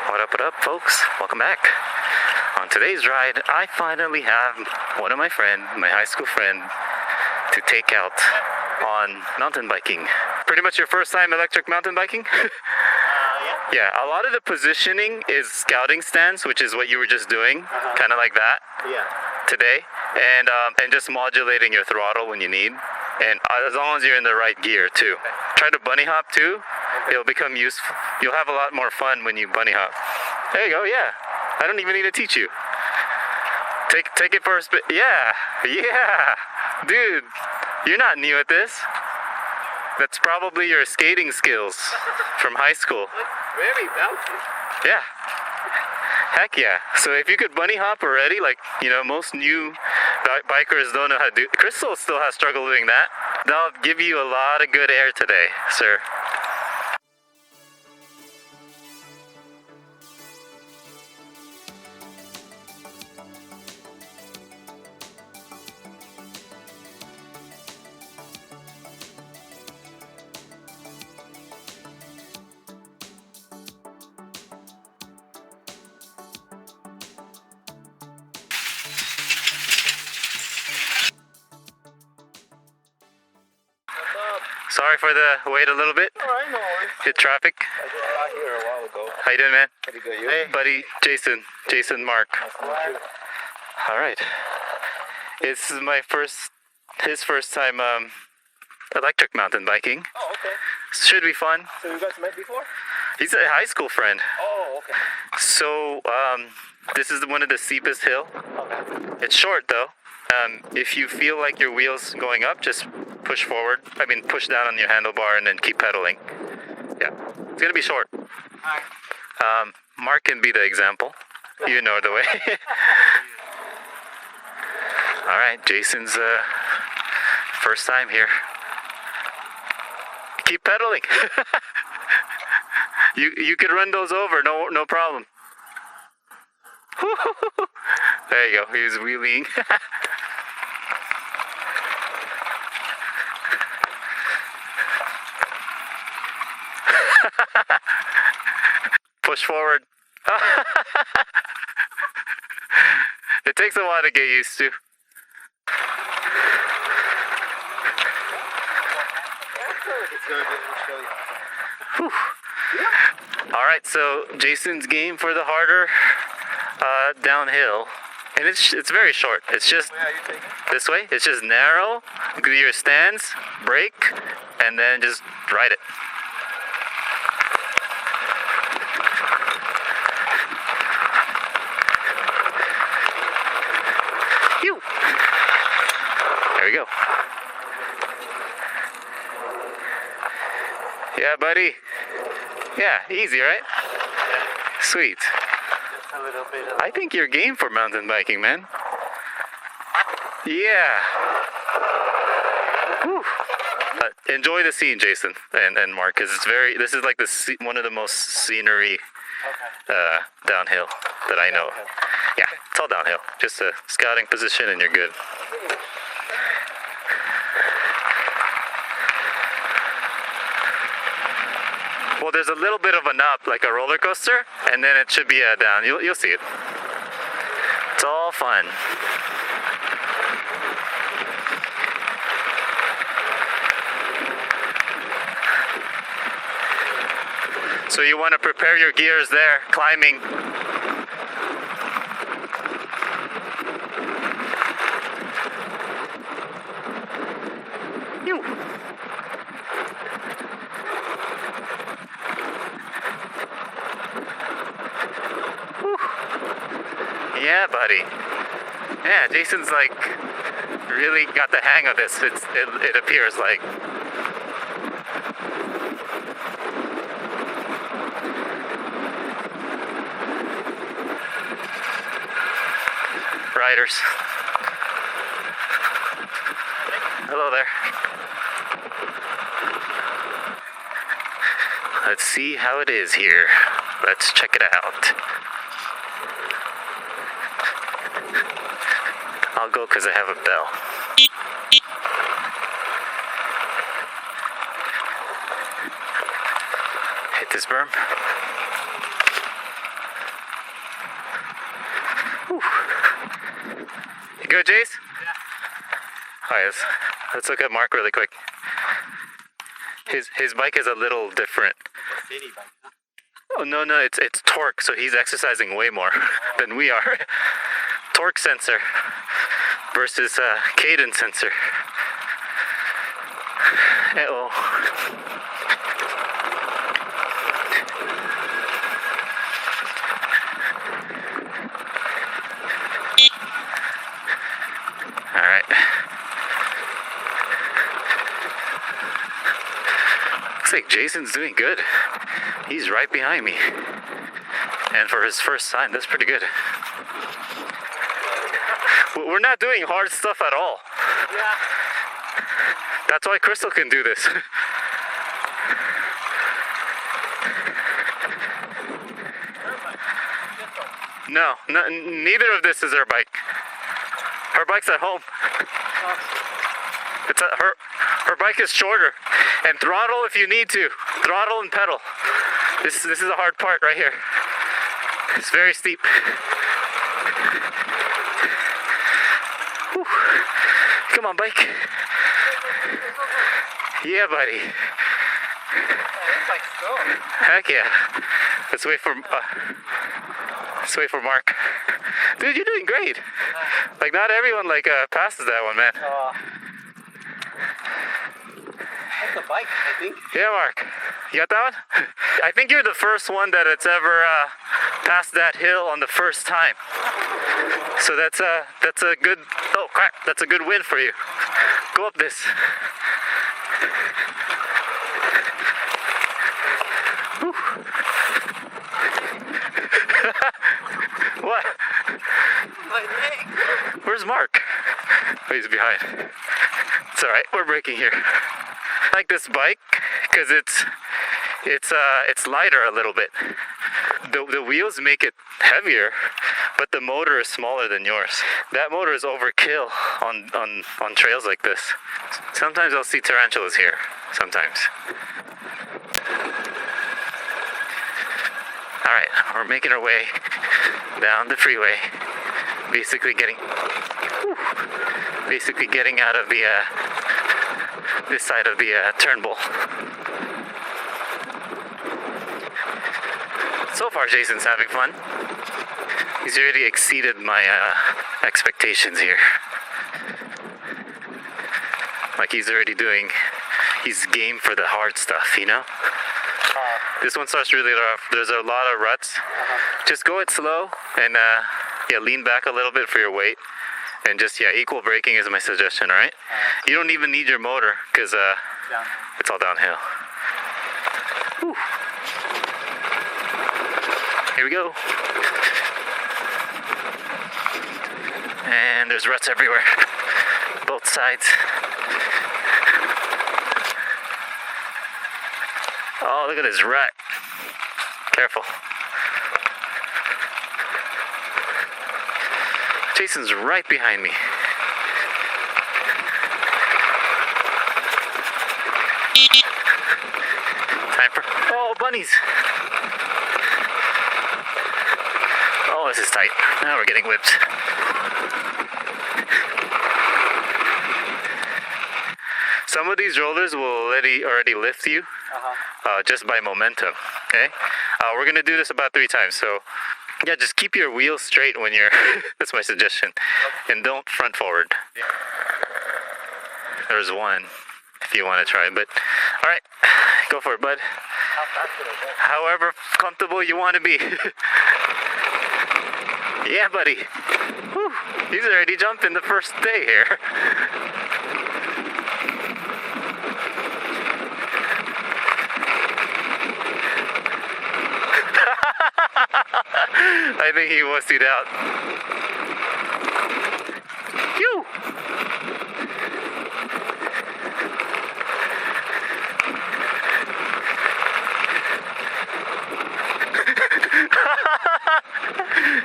What up, folks? Welcome back. On today's ride, I finally have one of my high school friend, to take out on mountain biking. Pretty much your first time electric mountain biking? Yeah. Yeah, a lot of the positioning is scouting stance, which is what you were just doing, kind of like that. Yeah. Today, and just modulating your throttle when you need, and as long as you're in the right gear too. Try to bunny hop too. It'll become useful. You'll have a lot more fun when you bunny hop. There you go. Yeah, I don't even need to teach you. Take it for a spin. Yeah, dude, you're not new at this. That's probably your skating skills from high school. Very bouncy. Yeah. Heck yeah. So if you could bunny hop already, like, most new bikers don't know how to do. Crystal still has struggle doing that. That'll give you a lot of good air today, sir. Sorry for the wait a little bit. Alright, no worries. Hit traffic. I just got here a while ago. How you doing, man? Pretty good, you? Hey, buddy, Jason Mark. Nice to meet you. All right. This is his first time electric mountain biking. Oh, okay. Should be fun. So you guys met before? He's a high school friend. Oh, okay. So this is one of the steepest hill. Okay. It's short though. If you feel like your wheel's going up, just push down on your handlebar and then keep pedaling. Yeah, it's gonna be short. Alright. Mark can be the example. You know the way. All right, Jason's first time here. Keep pedaling. You could run those over, no problem. There you go. He's wheeling. Push forward. It takes a while to get used to. Whew. All right, so Jason's game for the harder downhill, and it's very short. It's just this way. It's just narrow. Do your stance, brake, and then just ride it. Phew. There we go. Yeah, buddy. Yeah, easy, right? Sweet. Just a little bit of... I think you're game for mountain biking, man. Yeah. Whew. Enjoy the scene, Jason and Mark, because this is like one of the most scenery downhill that I know. Yeah, it's all downhill. Just a scouting position and you're good. Well, there's a little bit of an up, like a roller coaster, and then it should be down. You'll see it. It's all fun. So you want to prepare your gears there, climbing. Phew. Yeah, buddy. Yeah, Jason's like really got the hang of this. It appears like. Riders. Hello there. Let's see how it is here. Let's check it out. I'll go because I have a bell. Hit this berm. good, Jace? Yeah. Alright, let's look at Mark really quick. His bike is a little different. City bike, huh? Oh no, it's torque, so he's exercising way more than we are. Torque sensor versus cadence sensor. Uh-oh. Alright. Looks like Jason's doing good. He's right behind me. And for his first time, that's pretty good. We're not doing hard stuff at all. Yeah. That's why Crystal can do this. No, neither of this is her bike. Her bike's at home. It's her bike is shorter, and throttle if you need to. Throttle and pedal. This is the hard part right here. It's very steep. Whew. Come on, bike. Yeah, buddy. Heck yeah. Let's wait for Mark. Dude, you're doing great. Like not everyone passes that one, man. That's a bike, I think. Yeah, Mark. You got that one? I think you're the first one that it's ever passed that hill on the first time. So that's a good. Oh crap! That's a good win for you. Go up this. What? My leg. Where's Mark? Oh, he's behind. It's alright, we're braking here. I like this bike because it's lighter a little bit. The wheels make it heavier, but the motor is smaller than yours. That motor is overkill on trails like this. Sometimes I'll see tarantulas here. Sometimes. Alright, we're making our way down the freeway. Basically getting out of the this side of the Turnbull. So far Jason's having fun. He's already exceeded my expectations here. Like he's game for the hard stuff, you know? This one starts really rough. There's a lot of ruts. Just go it slow and lean back a little bit for your weight. And just, equal braking is my suggestion, alright? You don't even need your motor because it's all downhill. Whew. Here we go. And there's ruts everywhere. Both sides. Oh, look at this rut. Careful. Jason's right behind me. Time for... Oh, bunnies. Oh, this is tight. Now we're getting whipped. Some of these rollers will already lift you just by momentum, okay? We're going to do this about 3 times, so just keep your wheels straight when you're, that's my suggestion, and don't front forward. There's one, if you want to try, but alright, go for it, bud. How fast should I go? However comfortable you want to be. Yeah, buddy. Whew. He's already jumping the first day here. I think he wussied out. Phew!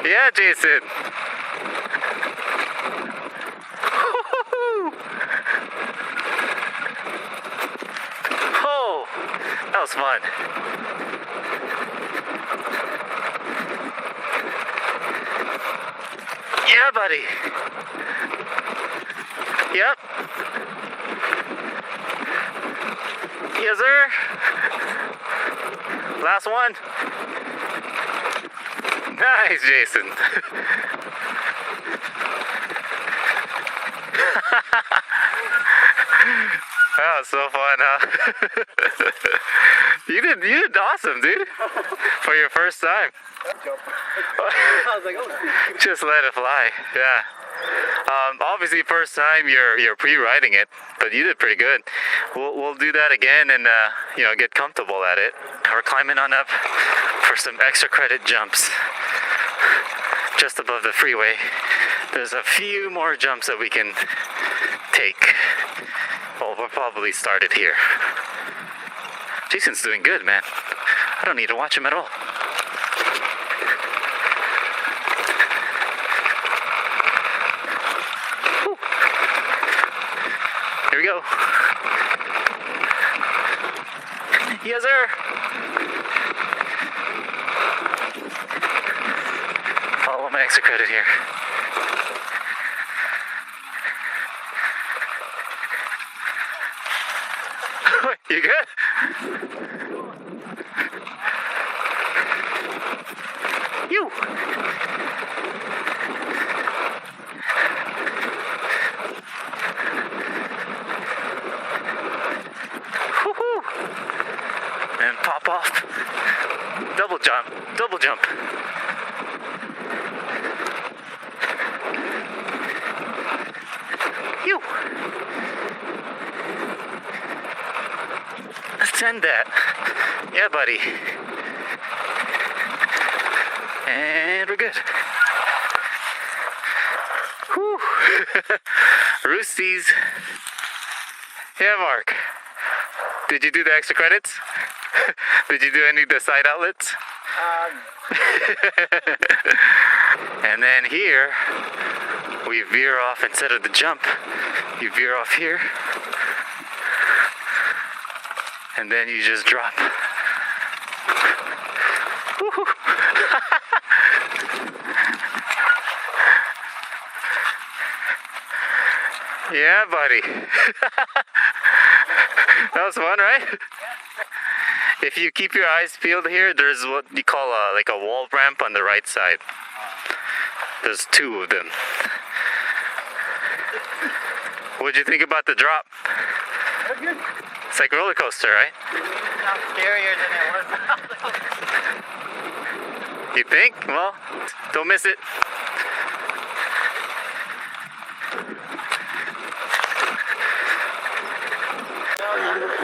Yeah, Jason. Oh, that was fun. Yeah, buddy. Yep. Yes, sir. Last one. Nice, Jason. That was so fun, huh? You did awesome, dude. For your first time. I was like, oh. Just let it fly. Yeah. Obviously, first time you're pre-riding it, but you did pretty good. We'll do that again and get comfortable at it. We're climbing on up for some extra credit jumps just above the freeway. There's a few more jumps that we can take. Well, we'll probably start it here. Jason's doing good, man. I don't need to watch him at all. Whew. Here we go. Yes, sir. Follow my extra credit here. You good? You. Woohoo! And pop off. Double jump. Double jump. You. Let's send that. Yeah, buddy. And we're good. Whew. Roosties. Yeah, Mark. Did you do the extra credits? Did you do any of the side outlets? And then here, we veer off instead of the jump. You veer off here. And then you just drop. Yeah, buddy. That was fun, right? If you keep your eyes peeled here, there's what you call like a wall ramp on the right side. There's two of them. What'd you think about the drop? It's like a roller coaster, right? It sounds scarier than it was. You think? Well, don't miss it.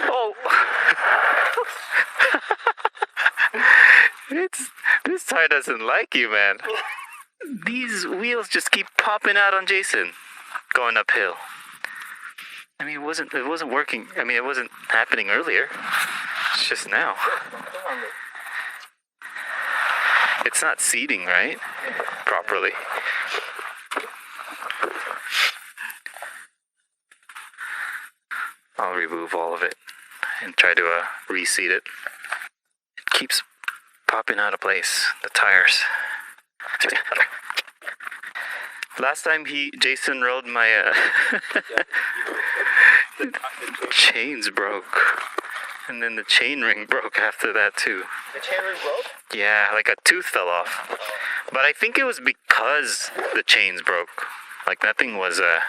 Oh! This tire doesn't like you, man. These wheels just keep popping out on Jason going uphill. I mean, it wasn't working. I mean, it wasn't happening earlier. It's just now. It's not seating, right? Properly. I'll remove all of it and try to reseat it. It keeps popping out of place, the tires. Last time Jason rode my chains broke. And then the chain ring broke after that too. The chain ring broke? Yeah, like a tooth fell off. But I think it was because the chains broke. Like nothing was A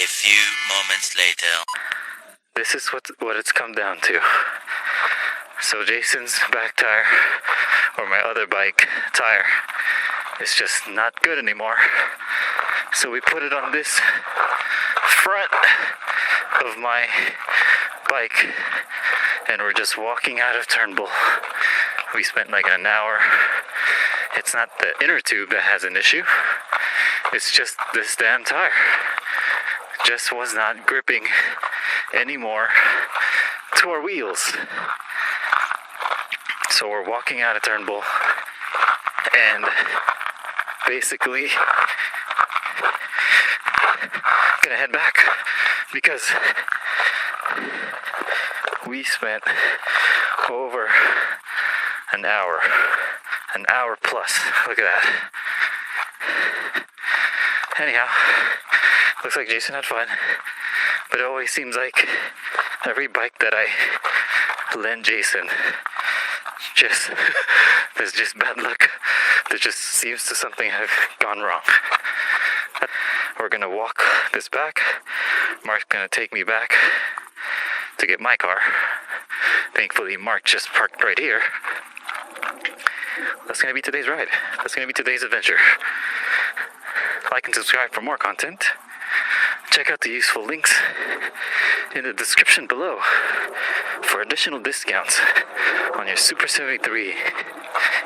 few moments later. This is what it's come down to. So Jason's back tire, or my other bike tire, is just not good anymore. So we put it on this front of my bike, and we're just walking out of Turnbull. We spent like an hour. It's not the inner tube that has an issue. It's just this damn tire. Just was not gripping anymore to our wheels. So we're walking out of Turnbull and basically gonna head back because we spent over an hour plus. Look at that. Anyhow, Looks like Jason had fun, but it always seems like every bike that I lend Jason, there's just bad luck. There just seems to something have gone wrong. We're gonna walk this back. Mark's gonna take me back to get my car. Thankfully, Mark just parked right here. That's gonna be today's ride. That's gonna be today's adventure. Like and subscribe for more content. Check out the useful links in the description below for additional discounts on your Super73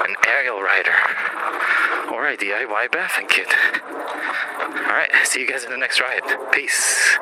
and arielrider or a DIY Bafang kit. Alright, see you guys in the next ride. Peace.